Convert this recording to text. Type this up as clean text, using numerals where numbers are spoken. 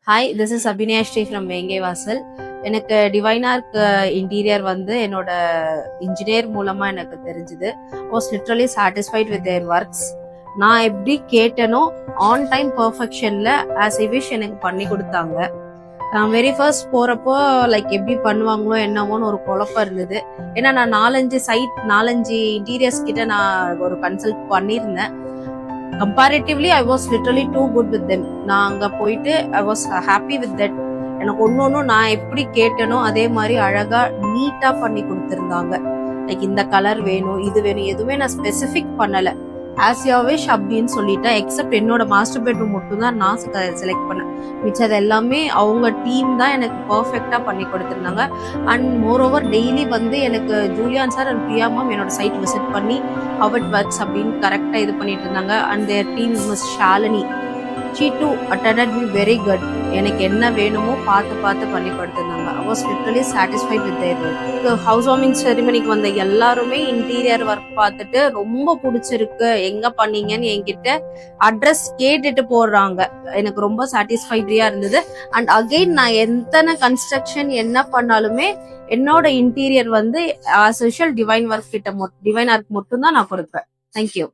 Hi, this is Abhinaya Sri from Vengai Vasal. எனக்கு டிவைனார்க் interior வந்து என்னோட இன்ஜினியர் மூலமா எனக்கு தெரிஞ்சுது. Was literally satisfied with their works. நான் எப்படி கேட்டனோ ஆன் டைம் பர்ஃபெக்ஷன்ல ஆஸ் ஐ விஷ் எனக்கு பண்ணி கொடுத்தாங்க. நான் வெரி ஃபர்ஸ்ட் போறப்போ லைக் எப்படி பண்ணுவாங்களோ என்னவோன்னு ஒரு குழப்பம் இருந்தது. ஏன்னா நான் 4-5 இன்டீரியர்ஸ் கிட்ட நான் ஒரு கன்சல்ட் பண்ணியிருந்தேன். Comparatively I was literally too good with them. நான் அங்க போயிட்டு I was happy with that. எனக்கு ஒன்னொன்னும் நான் எப்படி கேட்டனோ அதே மாதிரி அழகா நீட்டா பண்ணி கொடுத்துருந்தாங்க. லைக் இந்த கலர் வேணும், இது வேணும், எதுவுமே நான் ஸ்பெசிபிக் பண்ணல. ஆஸ் யூ விஷ் அப்படின்னு சொல்லிட்டேன். எக்ஸப்ட் என்னோட மாஸ்டர் பெட்ரூம் மட்டும் தான் நான் செலக்ட் பண்ணேன். மிச்சது எல்லாமே அவங்க டீம் தான் எனக்கு பர்ஃபெக்டா பண்ணி கொடுத்துருந்தாங்க. அண்ட் மோர் ஓவர் டெய்லி வந்து எனக்கு Julian sir and Priya ma'am என்னோட சைட் விசிட் பண்ணி how it works அப்படின்னு கரெக்டா இது பண்ணிட்டு இருந்தாங்க. And there team miss Shalini, she too attended me very good. எனக்கு என்ன வேணுமோ பார்த்து பண்ணி கொடுத்திருந்தாங்க. I was literally satisfied with their work. House warming செரிமனிக்கு வந்த எல்லாருமே இன்டீரியர் ஒர்க் பார்த்துட்டு ரொம்ப பிடிச்சிருக்கு, எங்க பண்ணீங்கன்னு என்கிட்ட அட்ரஸ் கேட்டுட்டு போடுறாங்க. எனக்கு ரொம்ப சாட்டிஸ்ஃபைடியா இருந்தது. அண்ட் அகெயின் நான் எத்தனை கன்ஸ்ட்ரக்ஷன் என்ன பண்ணாலுமே என்னோட இன்டீரியர் வந்து ஆஸ் யூஷுவல் டிவைன் ஒர்க் மட்டும் தான் நான் கொடுப்பேன். தேங்க்யூ.